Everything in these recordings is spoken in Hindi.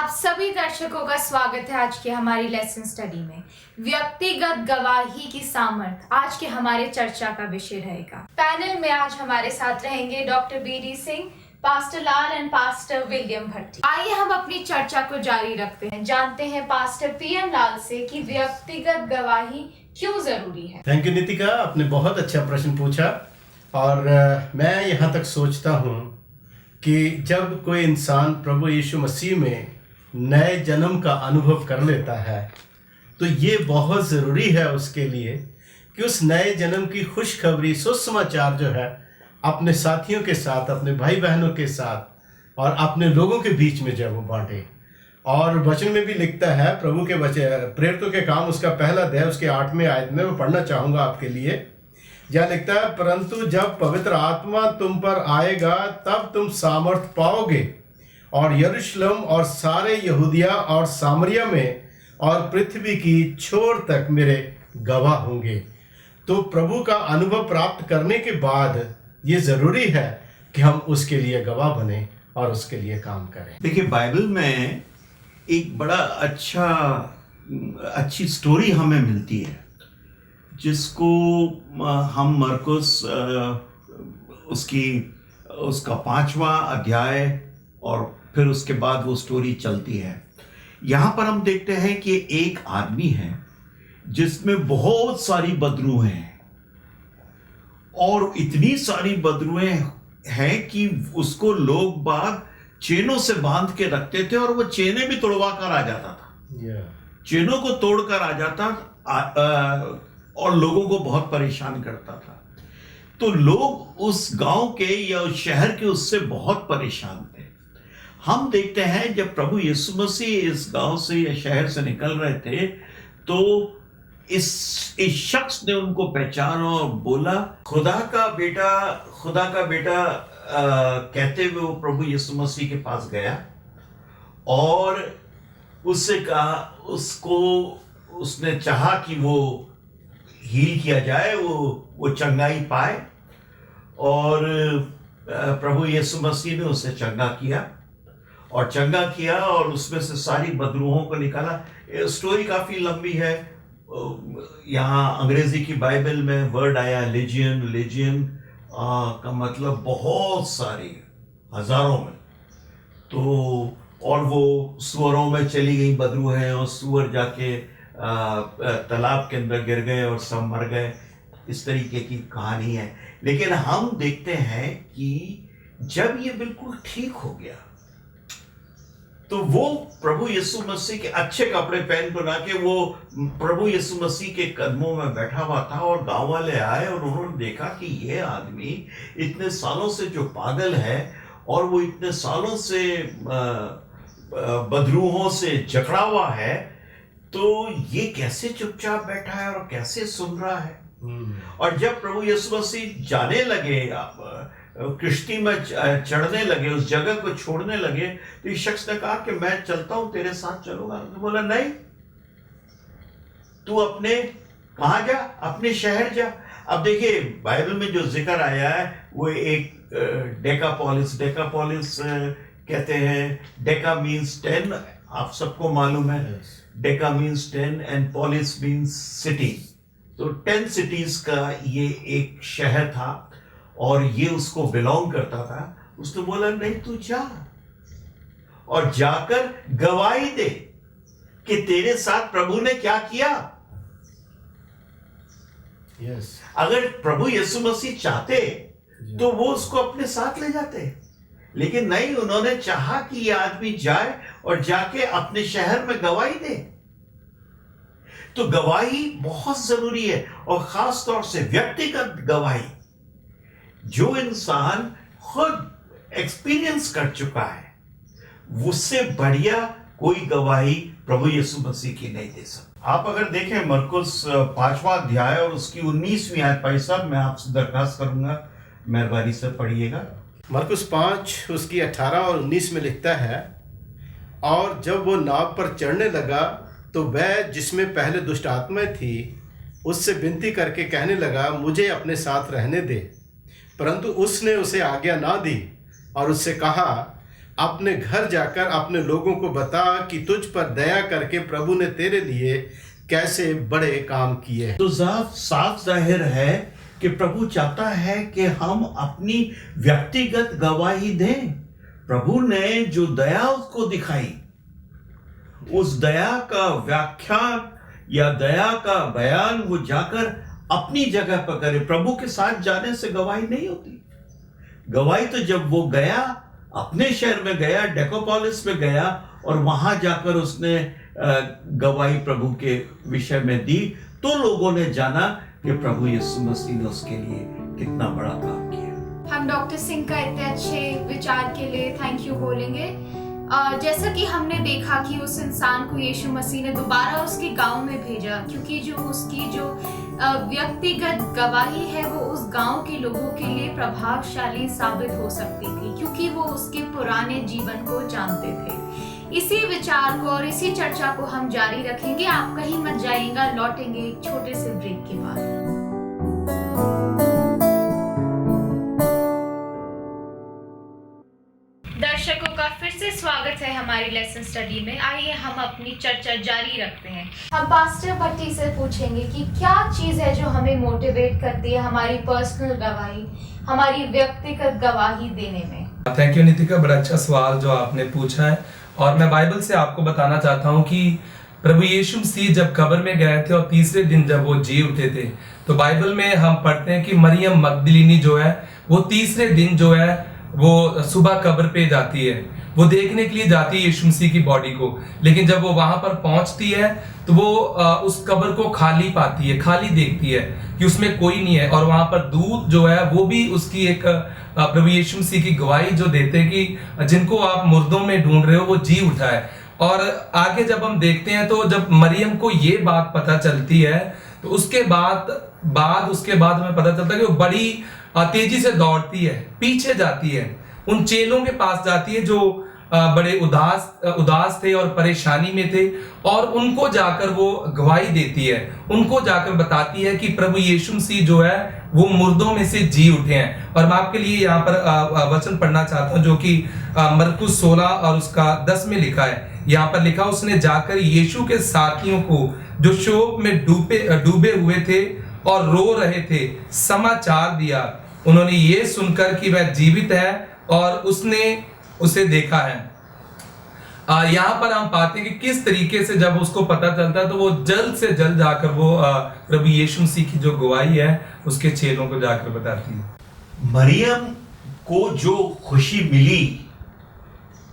आप सभी दर्शकों का स्वागत है आज की हमारी लेसन स्टडी में। व्यक्तिगत गवाही की सामर्थ आज के हमारे चर्चा का विषय रहेगा। पैनल में आज हमारे साथ रहेंगे doctor BD Singh, pastor Lal and pastor William Bhatti. आइए हम अपनी चर्चा को जारी रखते हैं। जानते हैं पास्टर पीएम लाल से कि व्यक्तिगत गवाही क्यों जरूरी है। थैंक यू नितिका, आपने बहुत अच्छा प्रश्न पूछा। और मैं यहाँ तक सोचता हूँ कि जब कोई इंसान प्रभु यीशु मसीह में नए जन्म का अनुभव कर लेता है तो ये बहुत ज़रूरी है उसके लिए कि उस नए जन्म की खुशखबरी, सुसमाचार जो है अपने साथियों के साथ, अपने भाई बहनों के साथ और अपने लोगों के बीच में जब वो बांटे। और वचन में भी लिखता है, प्रभु के वचन प्रेरितों के काम उसका पहला अध्याय उसके 8वें आयत में मैं पढ़ना चाहूँगा आपके लिए। जहाँ लिखता है, परंतु जब पवित्र आत्मा तुम पर आएगा तब तुम सामर्थ पाओगे और यरूशलेम और सारे यहूदिया और सामरिया में और पृथ्वी की छोर तक मेरे गवाह होंगे। तो प्रभु का अनुभव प्राप्त करने के बाद ये ज़रूरी है कि हम उसके लिए गवाह बने और उसके लिए काम करें। देखिए, बाइबल में एक बड़ा अच्छी स्टोरी हमें मिलती है जिसको हम मरकुस उसका 5वां अध्याय और फिर उसके बाद वो स्टोरी चलती है। यहाँ पर हम देखते हैं कि एक आदमी है जिसमें बहुत सारी बदरूहें हैं और इतनी सारी बदरूहें हैं कि उसको लोग बाग चेनों से बांध के रखते थे और वो चेनें भी तोड़वा कर आ जाता था। चेनों को तोड़कर आ जाता और लोगों को बहुत परेशान करता था। तो लोग उस गांव के या उस शहर के उससे बहुत परेशान थे। हम देखते हैं जब प्रभु यीशु मसीह इस गांव से या शहर से निकल रहे थे तो इस शख्स ने उनको पहचाना और बोला, खुदा का बेटा कहते हुए वो प्रभु यीशु मसीह के पास गया और उससे कहा, उसने चाहा कि वो हील किया जाए, वो चंगाई पाए और प्रभु यीशु मसीह ने उसे चंगा किया और उसमें से सारी बदरूहों को निकाला। स्टोरी काफ़ी लंबी है। यहाँ अंग्रेजी की बाइबल में वर्ड आया लेजियन का मतलब बहुत सारी, हजारों में। तो और वो सुअरों में चली गई बदरूहें और सुअर जाके तालाब के अंदर गिर गए और सब मर गए। इस तरीके की कहानी है। लेकिन हम देखते हैं कि जब ये बिल्कुल ठीक हो गया तो वो प्रभु यीशु मसीह के अच्छे कपड़े पहन बना के वो प्रभु यीशु मसीह के कदमों में बैठा हुआ था और गांव वाले आए और उन्होंने देखा कि ये आदमी इतने सालों से जो पागल है और वो इतने सालों से बदरूहों से जकड़ा हुआ है, तो ये कैसे चुपचाप बैठा है और कैसे सुन रहा है। और जब प्रभु यीशु मसीह जाने लगे, किश्ती में चढ़ने लगे, उस जगह को छोड़ने लगे, तो इस शख्स ने कहा कि मैं चलता हूं, तेरे साथ चलूंगा। तो बोला, नहीं, तू कहाँ जा, अपने शहर जा। अब देखिए, बाइबल में जो जिक्र आया है वो एक डेकापोलिस कहते हैं। डेका मीन्स 10, आप सबको मालूम है। Deka means 10 and police means city. तो 10 सिटीज का ये एक शहर था और ये उसको बिलोंग करता था। उसने बोला, नहीं, तू जा और जाकर गवाही दे कि तेरे साथ प्रभु ने क्या किया। अगर प्रभु यीशु मसीह चाहते तो वो उसको अपने साथ ले जाते, लेकिन नहीं, उन्होंने चाहा कि ये आदमी जाए और जाके अपने शहर में गवाही दे। तो गवाही बहुत जरूरी है और खास तौर से व्यक्तिगत गवाही। जो इंसान खुद एक्सपीरियंस कर चुका है, उससे बढ़िया कोई गवाही प्रभु यीशु मसीह की नहीं दे सकता। आप अगर देखें मरकुस 5वां अध्याय और उसकी 19वीं आयत, भाई साहब मैं आपसे दरखास्त करूंगा मेहरबानी से पढ़िएगा। मरकुस 5 उसकी 18 और 19 में लिखता है, और जब वो नाव पर चढ़ने लगा तो वह जिसमें पहले दुष्ट आत्मा थी उससे विनती करके कहने लगा, मुझे अपने साथ रहने दे। परंतु उसने उसे आज्ञा ना दी और उससे कहा, अपने घर जाकर अपने लोगों को बता कि तुझ पर दया करके प्रभु ने तेरे लिए कैसे बड़े काम किए। तो साफ जाहिर है कि प्रभु चाहता है कि हम अपनी व्यक्तिगत गवाही दें। प्रभु ने जो दया उसको दिखाई, उस दया का व्याख्यान या दया का बयान वो जाकर अपनी जगह पर करे। प्रभु के साथ जाने से गवाही नहीं होती। गवाही तो जब वो गया, अपने शहर में गया, डेकोपोलिस में गया और वहां जाकर उसने गवाही प्रभु के विषय में दी, तो लोगों ने जाना कि प्रभु यीशु मसीह ने उसके लिए कितना बड़ा काम किया। हम डॉक्टर सिंह का इतने अच्छे विचार के लिए थैंक यू बोलेंगे। जैसा कि हमने देखा कि उस इंसान को यीशु मसीह ने दोबारा उसके गांव में भेजा, क्योंकि जो उसकी जो व्यक्तिगत गवाही है वो उस गांव के लोगों के लिए प्रभावशाली साबित हो सकती थी, क्योंकि वो उसके पुराने जीवन को जानते थे। इसी विचार को और इसी चर्चा को हम जारी रखेंगे। आप कहीं मत जाइएगा, लौटेंगे एक छोटे से ब्रेक के बाद। दर्शकों का फिर से स्वागत है हमारी लेसन स्टडी में। आइए हम अपनी चर्चा जारी रखते हैं। हम पास्टर भट्टी से पूछेंगे कि क्या चीज है जो हमें मोटिवेट करती है हमारी पर्सनल गवाही, हमारी व्यक्तिगत गवाही देने में। थैंक यू नितिका, बड़ा अच्छा सवाल जो आपने पूछा है। और मैं बाइबल से आपको बताना चाहता हूँ कि प्रभु यीशु मसीह जब कब्र में गए थे और तीसरे दिन जब वो जी उठे थे, तो बाइबल में हम पढ़ते हैं कि मरियम मगदलीनी जो है वो तीसरे दिन जो है वो सुबह कब्र पे जाती है, वो देखने के लिए जाती है यीशु मसीह की बॉडी को। लेकिन जब वो वहां पर पहुंचती है तो वो उस कब्र को खाली पाती है, खाली देखती है कि उसमें कोई नहीं है। और वहां पर दूत जो है वो भी उसकी एक प्रभु यीशु मसीह की गवाही जो देते हैं कि जिनको आप मुर्दों में ढूंढ रहे हो वो जी उठा है। और आगे जब हम देखते हैं तो जब मरियम को ये बात पता चलती है तो उसके बाद हमें पता चलता है कि वो बड़ी तेजी से दौड़ती है, पीछे जाती है, उन चेलों के पास जाती है जो बड़े उदास थे और परेशानी में थे, और उनको जाकर वो गवाही देती है, उनको जाकर बताती है कि प्रभु यीशु मसीह जो है वो मुर्दों में से जी उठे हैं। और मैं आपके लिए यहाँ पर वचन पढ़ना चाहता हूँ जो कि मरकुस 16 और उसका 10 में लिखा है। यहाँ पर लिखा, उसने जाकर यीशु के साथियों को जो शोक में डूबे हुए थे और रो रहे थे समाचार दिया। उन्होंने ये सुनकर कि वह जीवित है और उसने उसे देखा है। यहाँ पर हम पाते हैं कि किस तरीके से जब उसको पता चलता है तो वो जल्द से जल्द जाकर वो प्रभु यीशु मसीह की जो गवाही है उसके चेलों को जाकर बताती है। मरियम को जो खुशी मिली,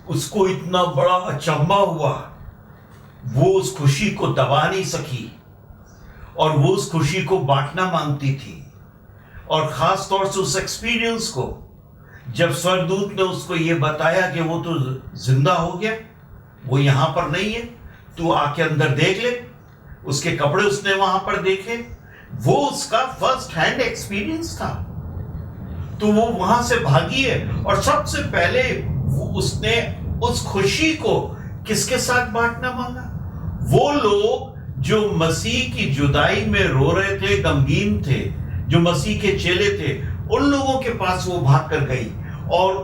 उसको इतना बड़ा अचंभा हुआ, वो उस खुशी को दबा नहीं सकी और वो उस खुशी को बांटना मांगती थी। और खास तौर से उस एक्सपीरियंस को जब स्वर्गदूत ने उसको ये बताया कि वो तो जिंदा हो गया, वो यहां पर नहीं है, तू आके अंदर देख ले, उसके कपड़े उसने वहां पर देखे, वो उसका फर्स्ट हैंड एक्सपीरियंस था। तो वो वहां से भागी है और सबसे पहले उसने उस खुशी को किसके साथ बांटना मांगा? वो लोग जो मसीह की जुदाई में रो रहे थे, गमगीन थे, जो मसीह के चेले थे, उन लोगों के पास वो भाग कर गई और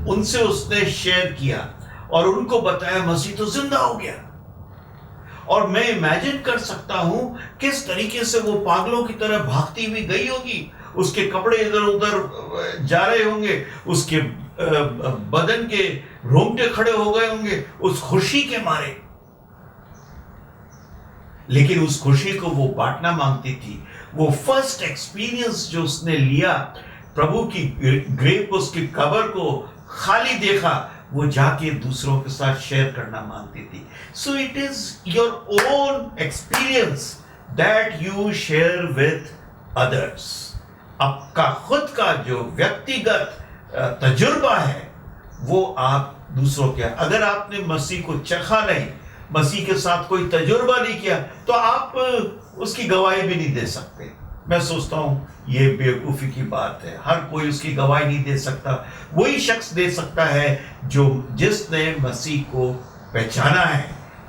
उनसे उसने शेयर किया और उनको बताया मसीह तो जिंदा हो गया। और मैं इमेजिन कर सकता हूं किस तरीके से वो पागलों की तरह भागती हुई गई होगी, उसके कपड़े इधर उधर जा रहे होंगे, उसके बदन के रोंगटे खड़े हो गए होंगे उस खुशी के मारे। लेकिन उस खुशी को वो बांटना मांगती थी। वो फर्स्ट एक्सपीरियंस जो उसने लिया, प्रभु की ग्रेव को, उसकी कब्र को खाली देखा, वो जाके दूसरों के साथ शेयर करना मांगती थी। So it is your own experience that you share with others. आपका खुद का जो व्यक्तिगत तजुर्बा है वो आप दूसरों के, अगर आपने मसीह को चखा नहीं, मसीह के साथ कोई तजुर्बा नहीं किया, तो आप उसकी गवाही भी नहीं दे सकते। मैं सोचता हूं ये बेवकूफ़ी की बात है। हर कोई उसकी गवाही नहीं दे सकता। वही शख्स दे सकता है जिसने मसीह को पहचाना है,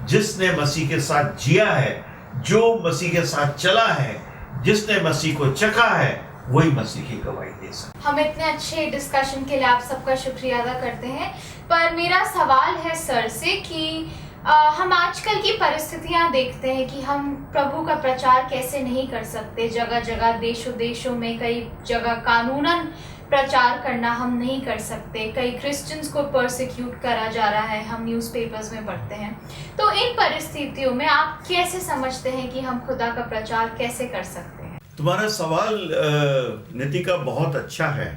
जिसने मसीह के साथ जिया है, जो मसीह के साथ चला है, जिसने मसीह को चखा है, वही मसीह की गवाही दे सकते। हम इतने अच्छे डिस्कशन के लिए आप सबका शुक्रिया अदा करते हैं। पर मेरा सवाल है सर से कि हम आजकल की परिस्थितियां देखते हैं कि हम प्रभु का प्रचार कैसे नहीं कर सकते। जगह जगह देशों देशों में कई जगह कानूनन प्रचार करना हम नहीं कर सकते। कई क्रिश्चियंस को परसिक्यूट करा जा रहा है, हम न्यूज़पेपर्स में पढ़ते हैं। तो इन परिस्थितियों में आप कैसे समझते हैं कि हम खुदा का प्रचार कैसे कर सकते हैं? तुम्हारा सवाल नितिका बहुत अच्छा है।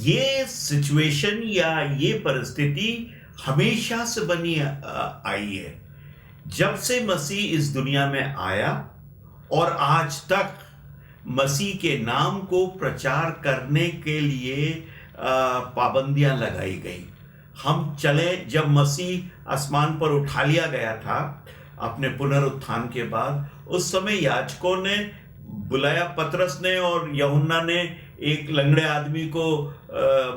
ये सिचुएशन या ये परिस्थिति हमेशा से बनी आई है, जब से मसीह इस दुनिया में आया और आज तक मसीह के नाम को प्रचार करने के लिए पाबंदियां लगाई गई। हम चले, जब मसीह आसमान पर उठा लिया गया था अपने पुनरुत्थान के बाद, उस समय याजकों ने बुलाया, पतरस ने और यूहन्ना ने एक लंगड़े आदमी को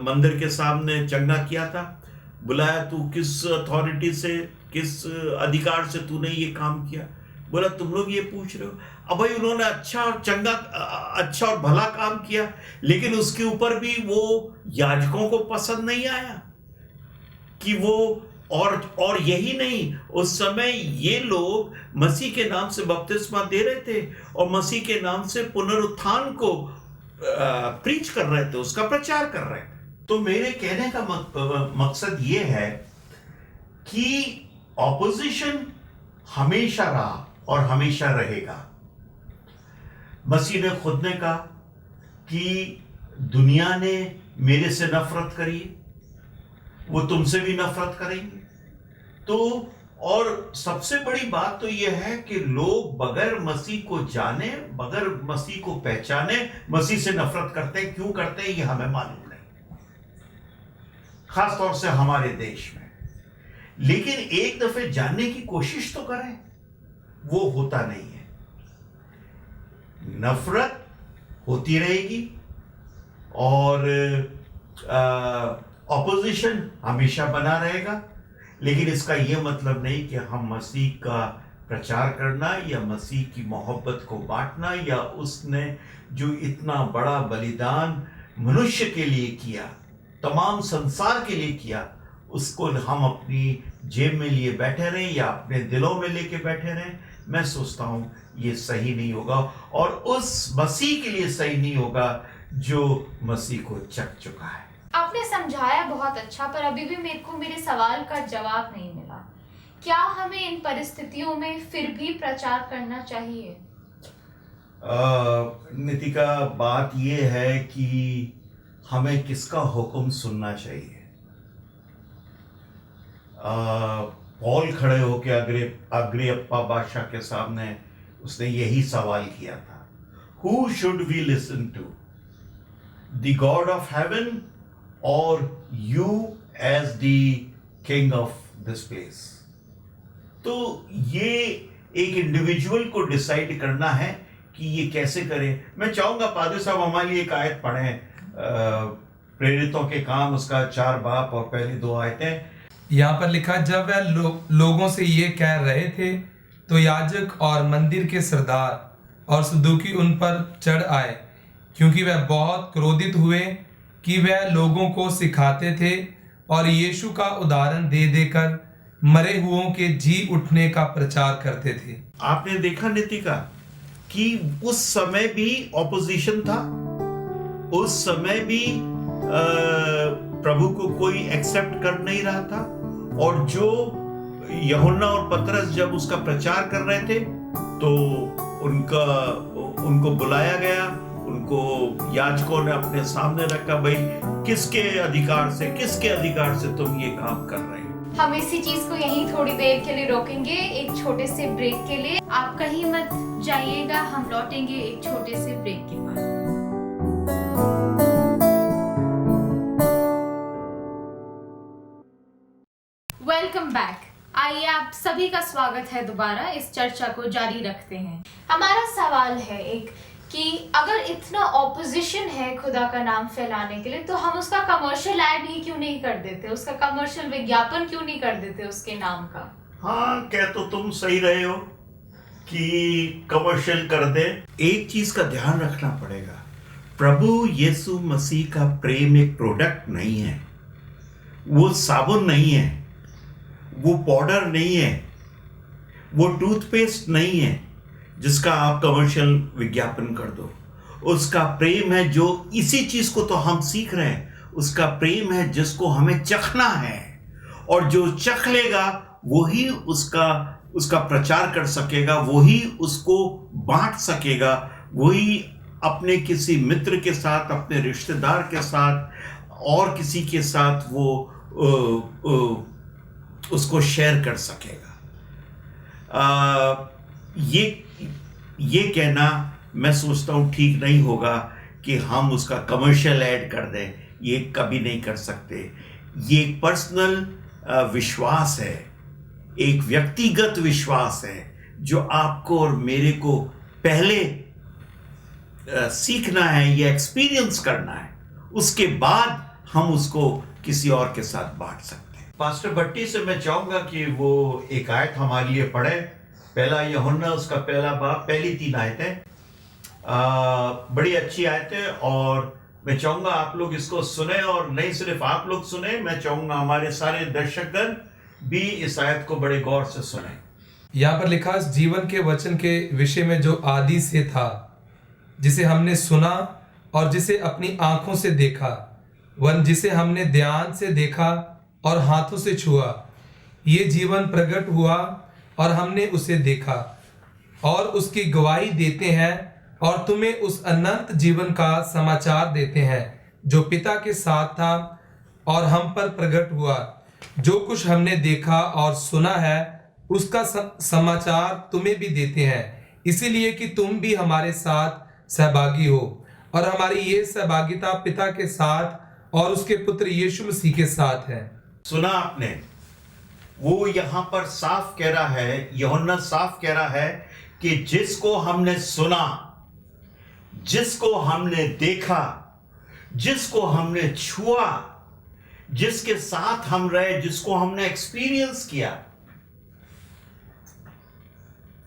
मंदिर के सामने चंगा किया था। बुलाया, तू किस अथॉरिटी से, किस अधिकार से तूने ये काम किया? बोला, तुम लोग ये पूछ रहे हो। अब भाई उन्होंने अच्छा और भला काम किया, लेकिन उसके ऊपर भी वो याजकों को पसंद नहीं आया कि वो और यही नहीं, उस समय ये लोग मसीह के नाम से बपतिस्मा दे रहे थे और मसीह के नाम से पुनरुत्थान को प्रीच कर रहे थे, उसका प्रचार कर रहे थे। तो मेरे कहने का मकसद ये है कि ऑपोजिशन हमेशा रहा और हमेशा रहेगा। मसीह ने खुद ने कहा कि दुनिया ने मेरे से नफरत करी, वो तुमसे भी नफरत करेंगे। तो और सबसे बड़ी बात तो यह है कि लोग बगैर मसीह को जाने, बगैर मसीह को पहचाने, मसीह से नफरत करते हैं। क्यों करते हैं ये हमें मालूम नहीं, खास तौर से हमारे देश में। लेकिन एक दफे जानने की कोशिश तो करें, वो होता नहीं है। नफरत होती रहेगी और ऑपोजिशन हमेशा बना रहेगा। लेकिन इसका यह मतलब नहीं कि हम मसीह का प्रचार करना या मसीह की मोहब्बत को बांटना या उसने जो इतना बड़ा बलिदान मनुष्य के लिए किया, तमाम संसार के लिए किया, उसको हम अपनी जेब में लिए बैठे रहें या अपने दिलों में लेके बैठे रहें। मैं सोचता हूं ये सही नहीं होगा और उस मसीह के लिए सही नहीं होगा जो मसीह को चख चुका है। आपने समझाया बहुत अच्छा, पर अभी भी मेरे को मेरे सवाल का जवाब नहीं मिला। क्या हमें इन परिस्थितियों में फिर भी प्रचार करना चाहिए? नितिका, बात यह है कि हमें किसका हुक्म सुनना चाहिए। पौल खड़े होकर अग्रिप्पा बादशाह के सामने उसने यही सवाल किया था, who should we listen to, the god of heaven और you as the king of this place. तो ये एक इंडिविजुअल को डिसाइड करना है कि ये कैसे करें। मैं चाहूंगा पादरी साहब हमारे लिए एक आयत पढ़ें, प्रेरितों के काम उसका 4 बाब और पहली 2 आयतें। यहाँ पर लिखा, जब वह लोगों से ये कह रहे थे तो याजक और मंदिर के सरदार और सदूकी उन पर चढ़ आए, क्योंकि वह बहुत क्रोधित हुए कि वह लोगों को सिखाते थे और यीशु का उदाहरण दे देकर मरे हुओं के जी उठने का प्रचार करते थे। आपने देखा नितिका कि उस समय भी ऑपोजिशन था, उस समय भी प्रभु को कोई एक्सेप्ट कर नहीं रहा था। और जो यूहन्ना और पतरस जब उसका प्रचार कर रहे थे तो उनको बुलाया गया, उनको याजकों ने अपने सामने रखा, भाई किसके अधिकार से तुम ये काम कर रहे हो। हम इसी चीज को यहीं थोड़ी देर के लिए रोकेंगे, एक छोटे से ब्रेक के लिए। आप कहीं मत जाइएगा, हम लौटेंगे एक छोटे से ब्रेक के बाद। Welcome back. आइए आप सभी का स्वागत है दोबारा, इस चर्चा को जारी रखते हैं। हमारा सवाल है एक कि अगर इतना ऑपोजिशन है खुदा का नाम फैलाने के लिए, तो हम उसका कमर्शियल ऐड ही क्यों नहीं कर देते, उसका कमर्शियल विज्ञापन क्यों नहीं कर देते उसके नाम का? हाँ, कह तो तुम सही रहे हो कि कमर्शियल कर दे। एक चीज का ध्यान रखना पड़ेगा, प्रभु यीशु मसीह का प्रेम एक प्रोडक्ट नहीं है, वो साबुन नहीं है, वो पाउडर नहीं है, वो टूथपेस्ट नहीं है जिसका आप कमर्शियल विज्ञापन कर दो। उसका प्रेम है जो इसी चीज को तो हम सीख रहे हैं, उसका प्रेम है जिसको हमें चखना है, और जो चख लेगा वही उसका प्रचार कर सकेगा, वही उसको बांट सकेगा, वही अपने किसी मित्र के साथ, अपने रिश्तेदार के साथ और किसी के साथ वो उसको शेयर कर सकेगा। ये कहना मैं सोचता हूँ ठीक नहीं होगा कि हम उसका कमर्शियल ऐड कर दें, ये कभी नहीं कर सकते। ये एक पर्सनल विश्वास है, एक व्यक्तिगत विश्वास है जो आपको और मेरे को पहले सीखना है, ये एक्सपीरियंस करना है, उसके बाद हम उसको किसी और के साथ बांट सकते हैं। पास्टर भट्टी से मैं चाहूंगा कि वो एक आयत हमारे लिए पढ़े, पहला यूहन्ना उसका पहला बाब, पहली 3 आयतें, बड़ी अच्छी आयत है, और मैं चाहूंगा आप लोग इसको सुने, और नहीं सिर्फ आप लोग सुने, मैं चाहूंगा हमारे सारे दर्शकगण भी इस आयत को बड़े गौर से सुने। यहाँ पर लिखा है, जीवन के वचन के विषय में जो आदि से था, जिसे हमने सुना और जिसे अपनी आंखों से देखा, वह जिसे हमने ध्यान से देखा और हाथों से छुआ, ये जीवन प्रकट हुआ और हमने उसे देखा और उसकी गवाही देते हैं, और तुम्हें उस अनंत जीवन का समाचार देते हैं जो पिता के साथ था और हम पर प्रकट हुआ। जो कुछ हमने देखा और सुना है उसका समाचार तुम्हें भी देते हैं, इसीलिए कि तुम भी हमारे साथ सहभागी हो, और हमारी ये सहभागिता पिता के साथ और उसके पुत्र यीशु मसीह के साथ है। सुना आपने, वो यहां पर साफ कह रहा है, यूहन्ना साफ कह रहा है कि जिसको हमने सुना, जिसको हमने देखा, जिसको हमने छुआ, जिसके साथ हम रहे, जिसको हमने एक्सपीरियंस किया,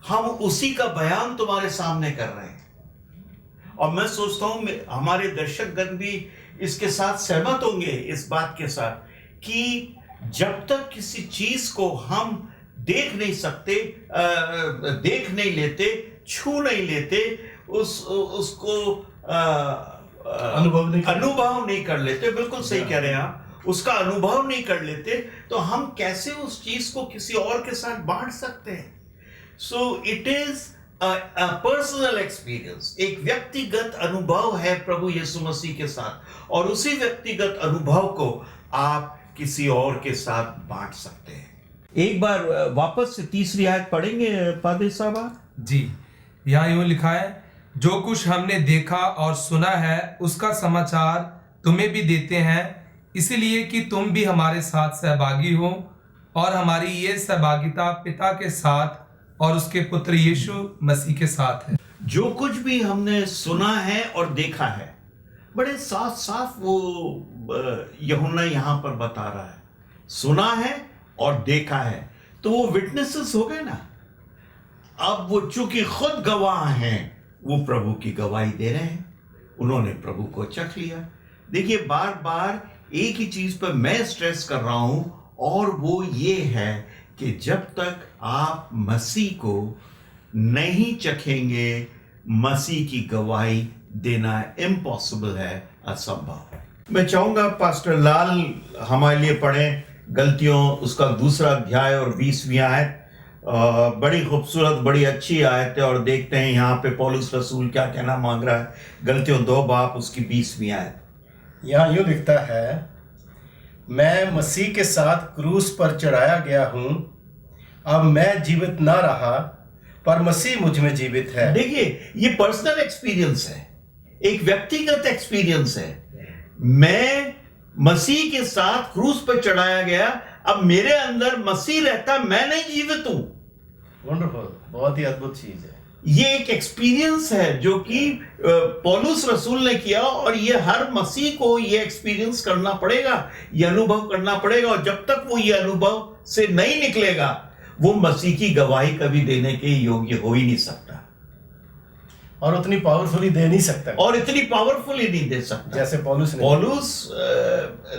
हम उसी का बयान तुम्हारे सामने कर रहे हैं। और मैं सोचता हूं हमारे दर्शकगण भी इसके साथ सहमत होंगे, इस बात के साथ, कि जब तक किसी चीज को हम देख नहीं सकते, देख नहीं लेते, छू नहीं लेते, उसको अनुभव नहीं कर लेते, बिल्कुल सही कह रहे हैं आप, उसका अनुभव नहीं कर लेते, तो हम कैसे उस चीज को किसी और के साथ बांट सकते हैं। So it is personal experience, एक व्यक्तिगत अनुभव है प्रभु यीशु मसीह के साथ, और उसी व्यक्तिगत अनुभव को आप किसी और के साथ बांट सकते हैं। एक बार वापस से 3री आयत पढ़ेंगे पादरी साहब जी। यहाँ यूं लिखा है, जो कुछ हमने देखा और सुना है उसका समाचार तुम्हें भी देते हैं, इसीलिए कि तुम भी हमारे साथ सहभागी हो, और हमारी ये सहभागिता पिता के साथ और उसके पुत्र यीशु मसीह के साथ है। जो कुछ भी हमने सुना है और देखा है, बड़े साफ साफ वो यूहन्ना यहां पर बता रहा है, सुना है और देखा है, तो वो विटनेसेस हो गए ना। अब वो चूंकि खुद गवाह हैं, वो प्रभु की गवाही दे रहे हैं, उन्होंने प्रभु को चख लिया। देखिए, बार बार एक ही चीज पर मैं स्ट्रेस कर रहा हूं, और वो ये है कि जब तक आप मसीह को नहीं चखेंगे, मसीह की गवाही देना इम्पॉसिबल है, असंभव है। मैं चाहूंगा पास्टर लाल हमारे लिए पढ़ें गलतियों उसका 2रा अध्याय और 20वीं आयत। बड़ी खूबसूरत, बड़ी अच्छी आयत है, और देखते हैं यहाँ पे पौलुस रसूल क्या कहना मांग रहा है। गलतियों 2 बाब उसकी 20वीं आयत। यहाँ यूं लिखता है, मैं मसीह के साथ क्रूस पर चढ़ाया गया हूँ, अब मैं जीवित ना रहा पर मसीह मुझ में जीवित है। देखिए, ये पर्सनल एक्सपीरियंस है, एक व्यक्तिगत एक्सपीरियंस है। मैं मसीह के साथ क्रूस पर चढ़ाया गया, अब मेरे अंदर मसीह रहता, मैं नहीं जीवित हूं। वंडरफुल, बहुत ही अद्भुत चीज है। ये एक एक्सपीरियंस है जो कि पौलुस रसूल ने किया, और ये हर मसीह को ये एक्सपीरियंस करना पड़ेगा, ये अनुभव करना पड़ेगा, और जब तक वो ये अनुभव से नहीं निकलेगा, वो मसीह की गवाही कभी देने के योग्य हो ही नहीं सकता। और उतनी पावरफुली दे नहीं सकता और इतनी पावरफुली नहीं दे सकता जैसे पौलुस ने। पौलुस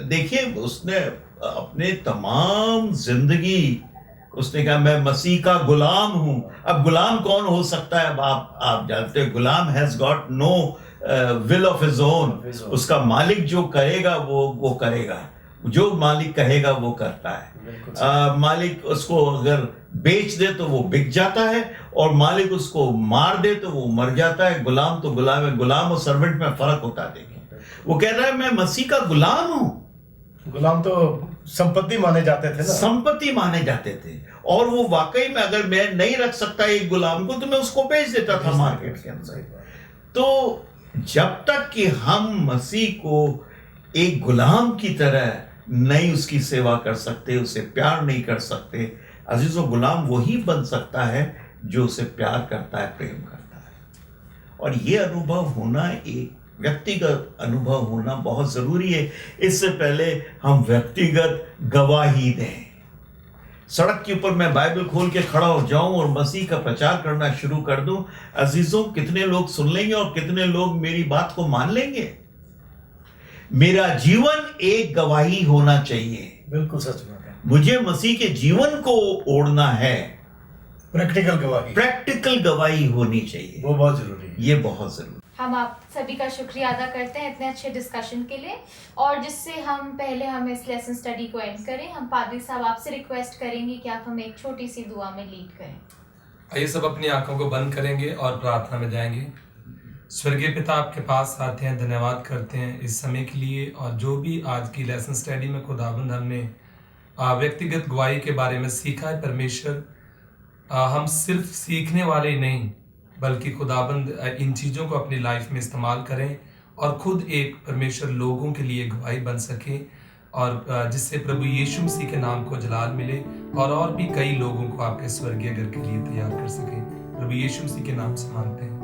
देखिए, उसने अपने तमाम जिंदगी उसने कहा मैं मसीह का गुलाम हूं। अब गुलाम कौन हो सकता है? अब आप जानते हैं, गुलाम has got no will of his own. उसका मालिक जो कहेगा वो करेगा, जो मालिक कहेगा वो करता है। मालिक उसको अगर बेच दे तो वो बिक जाता है, और मालिक उसको मार दे तो वो मर जाता है। गुलाम तो गुलाम है। गुलाम और सर्वेंट में फर्क होता है। देखिए, वो कह रहा है मैं मसीह का गुलाम हूं। गुलाम तो संपत्ति माने जाते थे ना, संपत्ति माने जाते थे, और वो वाकई में अगर मैं नहीं रख सकता एक गुलाम को तो मैं उसको बेच देता था मार्केट के अंदर। तो जब तक कि हम मसीह को एक गुलाम की तरह नहीं उसकी सेवा कर सकते, उसे प्यार नहीं कर सकते, अजीजों, गुलाम वही बन सकता है जो उसे प्यार करता है, प्रेम करता है। और ये अनुभव होना, एक व्यक्तिगत अनुभव होना बहुत जरूरी है। इससे पहले हम व्यक्तिगत गवाही दें। सड़क के ऊपर मैं बाइबल खोल के खड़ा हो जाऊं और मसीह का प्रचार करना शुरू कर दूं, अजीजों, कितने लोग सुन लेंगे और कितने लोग मेरी बात को मान लेंगे? मेरा जीवन एक गवाही होना चाहिए। बिल्कुल सच बात है। मुझे मसीह के जीवन को ओढ़ना है। प्रैक्टिकल गवाही, प्रैक्टिकल गवाही होनी चाहिए, वो बहुत जरूरी है। ये बहुत जरूरी। हम आप सभी का शुक्रिया अदा करते हैं इतने अच्छे डिस्कशन के लिए, और जिससे हम इस लेसन स्टडी को एंड करें। हम पादरी साहब आपसे रिक्वेस्ट करेंगे कि आप हमें एक छोटी सी दुआ में लीड करें। आइए सब अपनी आंखों को बंद करेंगे और प्रार्थना में जाएंगे। स्वर्गीय पिता, आपके पास आते हैं, धन्यवाद करते हैं इस समय के लिए, और जो भी आज की लेसन स्टडी में खुदाबंद हमने व्यक्तिगत गवाही के बारे में सीखा है परमेश्वर, हम सिर्फ सीखने वाले ही नहीं बल्कि खुदाबंद इन चीज़ों को अपनी लाइफ में इस्तेमाल करें और खुद एक परमेश्वर लोगों के लिए गवाही बन सके, और जिससे प्रभु यीशु मसीह के नाम को जलाल मिले और भी कई लोगों को आपके स्वर्गीय घर के लिए तैयार कर सके। प्रभु यीशु मसीह के नाम से मांगते हैं,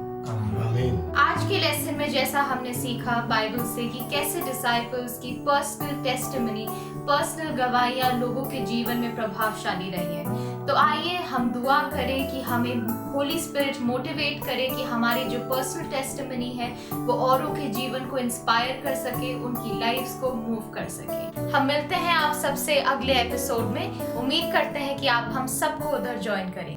आमीन। आज के लेसन में जैसा हमने सीखा बाइबल से कि कैसे डिसाइपल्स की पर्सनल टेस्टिमनी, पर्सनल गवाहियां लोगों के जीवन में प्रभावशाली रही है। तो आइए हम दुआ करें कि हमें होली स्पिरिट मोटिवेट करे कि हमारी जो पर्सनल टेस्टिमनी है वो औरों के जीवन को इंस्पायर कर सके, उनकी लाइफ्स को मूव कर सके। हम मिलते हैं आप सबसे अगले एपिसोड में। उम्मीद करते हैं कि आप हम सबको उधर ज्वाइन करेंगे।